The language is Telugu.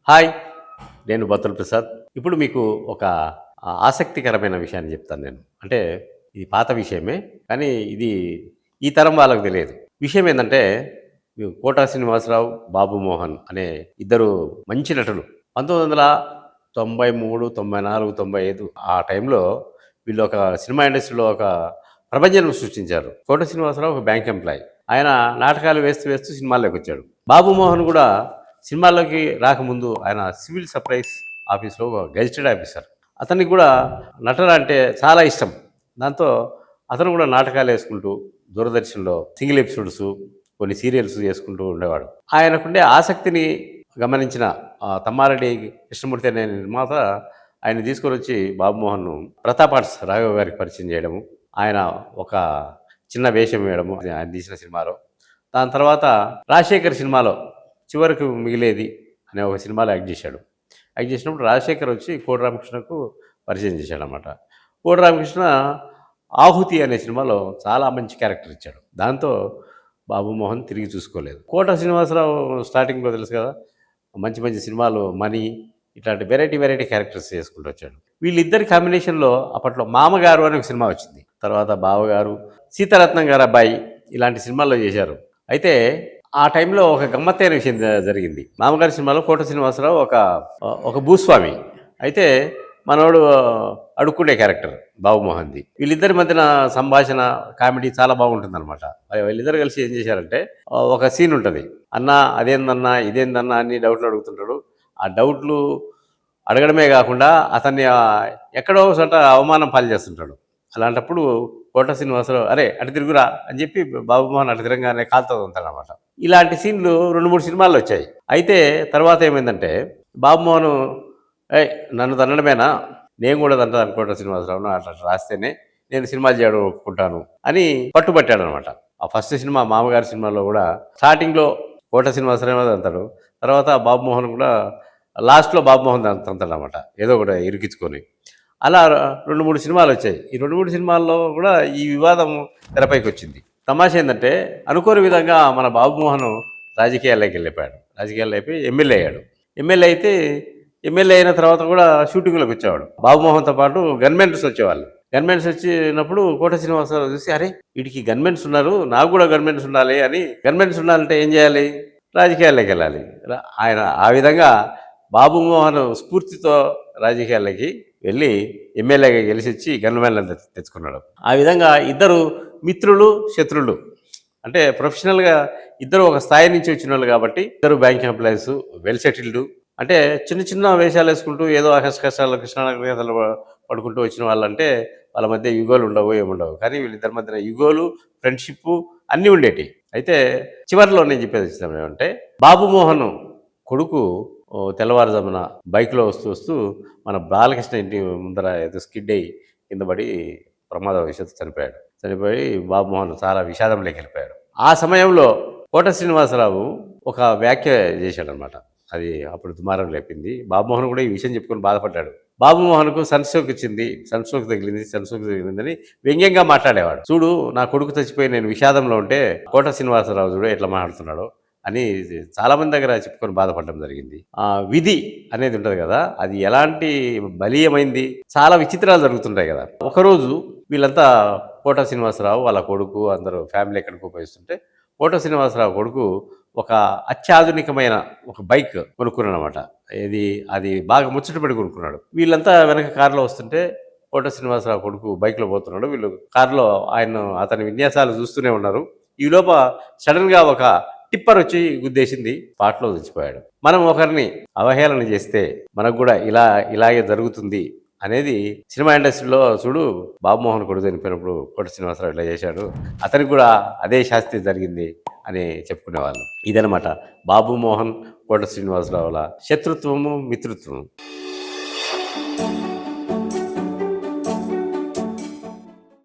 హాయ్! నేను బత్తుల ప్రసాద్. ఇప్పుడు మీకు ఒక ఆసక్తికరమైన విషయాన్ని చెప్తాను నేను. అంటే ఇది పాత విషయమే. కానీ ఇది ఈ తరం వాళ్ళకి తెలియదు. విషయం ఏందంటే 'కోటా శ్రీనివాసరావు', 'బాబు మోహన్' అనే ఇద్దరు మంచి నటులు. 1993, 94, 95 ఆ టైంలో వీళ్ళు ఒక సినిమా ఇండస్ట్రీలో ఒక ప్రభంజనం సృష్టించారు. 'కోట శ్రీనివాసరావు' ఒక బ్యాంక్ ఎంప్లాయీ. ఆయన నాటకాలు వేస్తూ వేస్తూ సినిమాల్లోకొచ్చాడు. 'బాబు మోహన్' కూడా సినిమాల్లోకి రాకముందు ఆయన సివిల్ సప్లైస్ ఆఫీస్‌లో ఒక గెజిటెడ్ ఆఫీసర్. అతనికి కూడా నటన అంటే చాలా ఇష్టం. దాంతో అతను కూడా నాటకాలేసుకుంటూ దూరదర్శన్‌లో సింగిల్ ఎపిసోడ్సు, కొన్ని సీరియల్స్ చేసుకుంటూ ఉండేవాడు. ఆయనకుండే ఆసక్తిని గమనించిన తమ్మారెడ్డి కృష్ణమూర్తి అనే నిర్మాత ఆయన్ని తీసుకొనొచ్చి బాబు మోహన్‌ను ప్రతాప్ ఆర్ట్స్ రాఘవ గారికి పరిచయం చేయడము. ఆయన ఒక చిన్న వేషం వేయడము ఆయన తీసిన సినిమాలో. దాని తర్వాత రాజశేఖర్ సినిమాలో 'చివరకు మిగిలేది' అనే ఒక సినిమాలో యాక్ట్ చేశాడు. యాక్ట్ చేసినప్పుడు రాజశేఖర్ వచ్చి కోడి రామకృష్ణకు పరిచయం చేశాడనమాట. కోడి రామకృష్ణ 'ఆహుతి' అనే సినిమాలో చాలా మంచి క్యారెక్టర్ ఇచ్చాడు. దాంతో బాబు మోహన్ తిరిగి చూసుకోలేదు. కోట శ్రీనివాసరావు స్టార్టింగ్‌లో తెలుసు కదా! మంచి మంచి సినిమాలు 'మనీ' ఇట్లాంటి వెరైటీ వెరైటీ క్యారెక్టర్స్ చేసుకుంటూ వచ్చాడు. వీళ్ళిద్దరి కాంబినేషన్‌లో అప్పట్లో 'మామగారు' అనే ఒక సినిమా వచ్చింది. తర్వాత 'బావగారు', 'సీతారత్నం గారి అబ్బాయి' ఇలాంటి సినిమాల్లో చేశారు. అయితే ఆ టైంలో ఒక గమ్మత్తైన విషయం జరిగింది. 'మామగారి' సినిమాలో కోట శ్రీనివాసరావు ఒక భూస్వామి. అయితే మనోడు అడుక్కునే క్యారెక్టర్ బాబు మోహన్‌ది. వీళ్ళిద్దరి మధ్యన సంభాషణ, కామెడీ చాలా బాగుంటుందనమాట. వీళ్ళిద్దరు కలిసి ఏం చేశారంటే ఒక సీన్ ఉంటది. "అన్నా అదేందన్నా, ఇదేందన్నా" అని డౌట్లు అడుగుతుంటాడు. ఆ డౌట్లు అడగడమే కాకుండా అతన్ని ఎక్కడో చోట అవమానం పాలు చేస్తుంటాడు. అలాంటప్పుడు కోట శ్రీనివాసరావు "అరే అటు తిరుగురా" అని చెప్పి బాబు మోహన్ అటు తిరగగానే కాలుతో తోలుతాడనమాట. ఇలాంటి సీన్లు 2, 3 సినిమాల్లో వచ్చాయి. అయితే తర్వాత ఏమైందంటే బాబు మోహన్ "ఏయ్! నన్ను తన్నడమేనా? నేను కూడా తంటాను కోట శ్రీనివాసరావును. అట్లా రాస్తేనే నేను సినిమాలు చేయడం ఒప్పుకుంటాను" అని పట్టుబట్టాడనమాట. ఆ ఫస్ట్ సినిమా 'మామగారి' సినిమాలో కూడా స్టార్టింగ్‌లో కోట శ్రీనివాసరావు తంతాడు. తర్వాత బాబు మోహన్ కూడా లాస్ట్‌లో బాబు మోహన్ తంతాడనమాట. ఏదో ఒకటి ఇరికించుకొని. అలా 2, 3 సినిమాలొచ్చాయి. ఈ 2, 3 సినిమాల్లో కూడా ఈ వివాదం తెరపైకొచ్చింది. తమాషా ఏందంటే అనుకోని విధంగా మన బాబు మోహన్ రాజకీయాల్లోకి వెళ్ళిపోయాడు. రాజకీయాల్లో అయిపోయి ఎమ్మెల్యే అయ్యాడు. ఎమ్మెల్యే అయితే ఎమ్మెల్యే అయిన తర్వాత కూడా షూటింగ్‌లోకి వచ్చేవాడు. బాబు మోహన్‌తో పాటు గన్‌మెన్స్ వచ్చేవాళ్ళు. గన్‌మెన్స్ వచ్చినప్పుడు కోట శ్రీనివాసరావు చూసి "అరే! వీడికి గన్‌మెన్స్ ఉన్నారు. నాకు కూడా గన్‌మెన్స్ ఉండాలి" అని గన్‌మెన్స్ ఉండాలంటే ఏం చేయాలి? రాజకీయాల్లోకి వెళ్ళాలి. ఆయన ఆ విధంగా బాబు మోహన్ స్ఫూర్తితో రాజకీయాల్లోకి వెళ్ళి ఎమ్మెల్యేగా గెలిచొచ్చి గన్‌మెన్‌లను తెచ్చుకున్నాడు. ఆ విధంగా ఇద్దరు మిత్రులు, శత్రులు. అంటే ప్రొఫెషనల్‌గా ఇద్దరు ఒక స్థాయి నుంచి వచ్చినోళ్ళు కాబట్టి ఇద్దరు బ్యాంక్ ఎంప్లాయీస్, వెల్ సెటిల్డ్. అంటే చిన్న చిన్న వేషాలేసుకుంటూ ఏదో కష్టాలు కృష్ణానగర్ కథలు పడుకుంటూ వచ్చిన వాళ్ళంటే వాళ్ళ మధ్య యుగోలు ఉండవు, ఏముండవు. కానీ వీళ్ళిద్దరి మధ్యన యుగోలు, ఫ్రెండ్‌షిప్పు అన్నీ ఉండేటివి. అయితే చివరిలో నేను చెప్పేది ఏమంటే బాబు మోహన్ కొడుకు తెల్లవారుజామున బైక్‌లో వస్తూ వస్తూ మన బాలకృష్ణ ఇంటి ముందర ఏదో స్కిడ్ అయ్యి కింద పడి ప్రమాదవశాత్తు చనిపోయాడు. చనిపోయి బాబు మోహన్ చాలా విషాదంలోకి వెళ్ళిపోయాడు. ఆ సమయంలో కోట శ్రీనివాసరావు ఒక వ్యాఖ్య చేశాడనమాట. అది అప్పుడు దుమారం లేపింది. బాబు మోహన్ కూడా ఈ విషయం చెప్పుకొని బాధపడ్డాడు. బాబు మోహన్‌కు సన్ స్ట్రోక్ తగిలిందని వ్యంగ్యంగా మాట్లాడేవాడు. "చూడు నా కొడుకు చచ్చిపోయి నేను విషాదంలో ఉంటే కోట శ్రీనివాసరావు చూడు ఎట్లా మాట్లాడుతున్నాడో" అని చాలామంది దగ్గర చెప్పుకొని బాధపడడం జరిగింది. విధి అనేది ఉంటది కదా! అది ఎలాంటి బలీయమైంది. చాలా విచిత్రాలు జరుగుతుంటాయి కదా! ఒకరోజు వీళ్ళంతా కోట శ్రీనివాసరావు, వాళ్ళ కొడుకు అందరూ ఫ్యామిలీ ఎక్కడికో పోయిస్తుంటే కోట శ్రీనివాసరావు కొడుకు ఒక అత్యాధునికమైన ఒక బైక్ కొనుక్కున్నాడనమాట. అది బాగా ముచ్చటపడి కొనుక్కున్నాడు. వీళ్ళంతా వెనక కారులో వస్తుంటే కోట శ్రీనివాసరావు కొడుకు బైక్‌లో పోతున్నాడు. వీళ్ళు కారులో అతని విన్యాసాలు చూస్తూనే ఉన్నారు. ఈలోప సడెన్‌గా ఒక టిప్పర్ వచ్చి గుద్దేసింది. స్పాట్‌లో చచ్చిపోయాడు. మనం ఒకరిని అవహేళన చేస్తే మనకు కూడా ఇలాగే జరుగుతుంది అనేది సినిమా ఇండస్ట్రీలో చూడు బాబు మోహన్ కొడుకు చనిపోయినప్పుడు కోట శ్రీనివాసరావు ఇట్లా చేశాడు. అతనికి కూడా అదే శాస్తి జరిగింది అని చెప్పుకునేవాళ్ళు. ఇదనమాట బాబు మోహన్, కోట శ్రీనివాసరావుల శత్రుత్వము, మిత్రుత్వము.